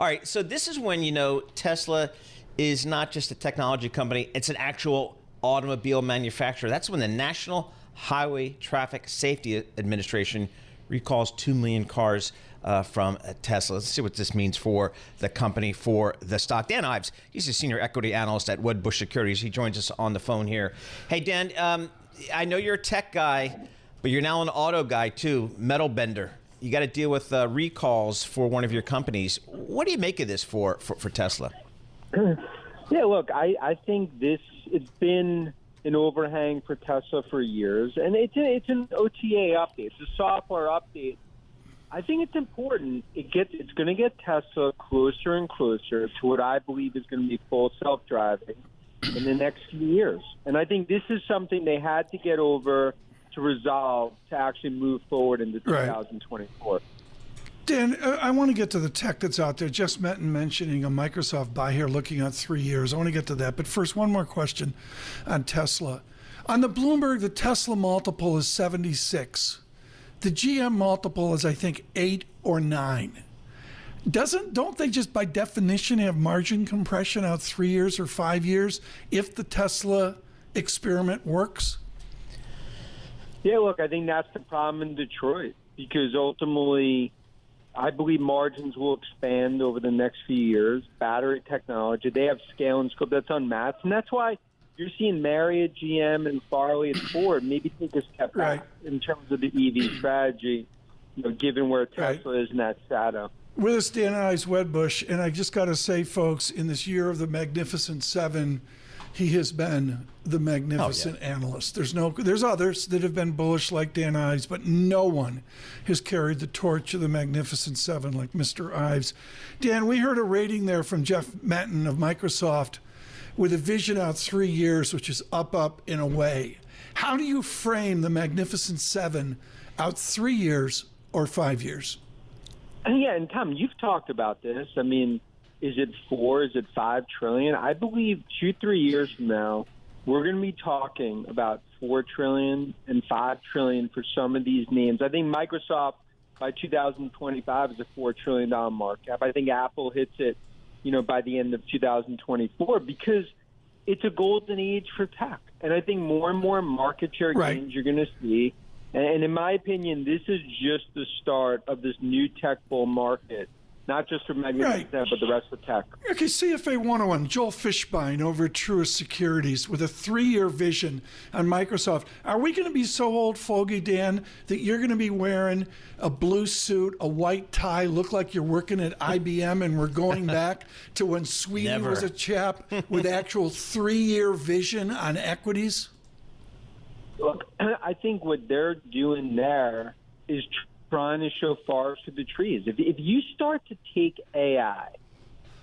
All right, so this is when Tesla is not just a technology company, it's an actual automobile manufacturer. That's when the National Highway Traffic Safety Administration recalls 2 million cars from Tesla. Let's see what this means for the company, for the stock. Dan Ives, he's a senior equity analyst at Wedbush Securities. He joins us on the phone here. Hey, Dan, I know you're a tech guy, but you're now an auto guy too, metal bender. You got to deal with recalls for one of your companies. What do you make of this for Tesla? Yeah, look, I think it's been an overhang for Tesla for years, and it's an OTA update. It's a software update. I think it's important. It's going to get Tesla closer and closer to what I believe is going to be full self-driving in the next few years. And I think this is something they had to get over to resolve to actually move forward into 2024. Right. Dan, I want to get to the tech that's out there. Just mentioning a Microsoft buy here looking at 3 years. I want to get to that. But first, one more question on Tesla. On the Bloomberg, the Tesla multiple is 76. The GM multiple is, I think, 8 or 9. Don't they just by definition have margin compression out 3 years or 5 years if the Tesla experiment works? Yeah, look, I think that's the problem in Detroit, because ultimately I believe margins will expand over the next few years. Battery technology, they have scale and scope that's unmatched. And that's why you're seeing Marriott, GM, and Farley and Ford maybe take a step back in terms of the EV strategy, given where Tesla is in that shadow. With us, Dan Ives, Wedbush, and I just got to say, folks, in this year of the Magnificent Seven, he has been the magnificent analyst. There's others that have been bullish like Dan Ives, but no one has carried the torch of the Magnificent Seven like Mr. Ives. Dan, we heard a rating there from Jeff Metton of Microsoft with a vision out 3 years, which is up, and away. How do you frame the Magnificent Seven out 3 years or 5 years? Yeah, and Tom, you've talked about this. I mean, is it 4? Is it 5 trillion? I believe 2-3 years from now, we're going to be talking about 4 trillion and 5 trillion for some of these names. I think Microsoft by 2025 is a $4 trillion market cap. I think Apple hits it, by the end of 2024, because it's a golden age for tech. And I think more and more market share gains you're going to see. And in my opinion, this is just the start of this new tech bull market. Not just for Magnificent, but the rest of tech. Okay, CFA 101, Joel Fishbein over at Truist Securities with a 3-year vision on Microsoft. Are we going to be so old fogey, Dan, that you're going to be wearing a blue suit, a white tie, look like you're working at IBM, and we're going back to when Sweeney was a chap with actual 3-year vision on equities? Look, I think what they're doing there is trying to show forest through the trees. If you start to take AI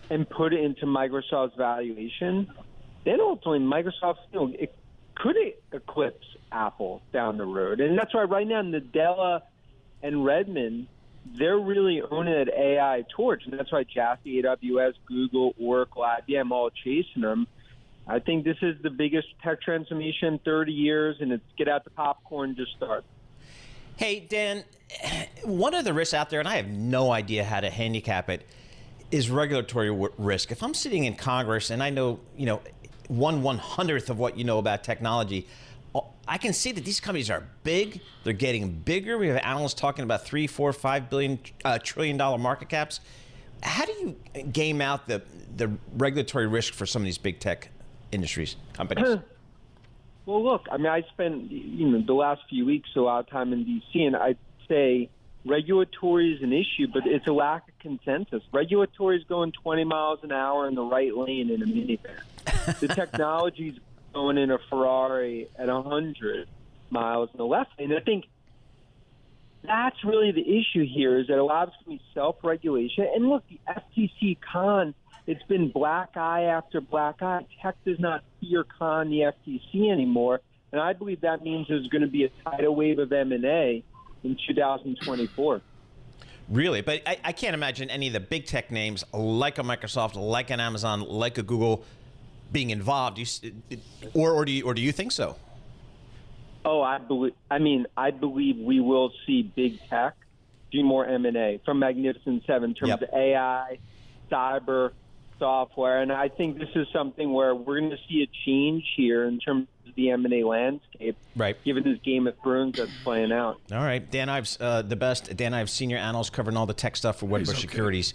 and put it into Microsoft's valuation, then ultimately Microsoft, it could eclipse Apple down the road. And that's why right now Nadella and Redmond, they're really owning that AI torch. And that's why Jassy, AWS, Google, Oracle, IBM all chasing them. I think this is the biggest tech transformation in 30 years, and it's get out the popcorn, just start. Hey, Dan, one of the risks out there, and I have no idea how to handicap it, is regulatory risk. If I'm sitting in Congress and I know, 1/100th of what you know about technology, I can see that these companies are big. They're getting bigger. We have analysts talking about $3, $4, $5 trillion market caps. How do you game out the regulatory risk for some of these big tech industries, companies? Well, look, I mean, I spent the last few weeks a lot of time in D.C., and I'd say regulatory is an issue, but it's a lack of consensus. Regulatory is going 20 miles an hour in the right lane in a minivan. The technology is going in a Ferrari at 100 miles in the left lane. I think that's really the issue here, is that a lot of it's going to be self-regulation. And look, the FTC con, it's been black eye after black eye. Tech does not fear con the FTC anymore. And I believe that means there's going to be a tidal wave of M&A in 2024. Really? But I can't imagine any of the big tech names like a Microsoft, like an Amazon, like a Google being involved. Or do you think so? Oh, I believe we will see big tech do more M&A from Magnificent Seven in terms of AI, cyber software. And I think this is something where we're going to see a change here in terms of the M&A landscape, right, given this Game of Thrones that's playing out. All right. Dan Ives, the best. Dan Ives, senior analyst covering all the tech stuff for Wedbush Securities.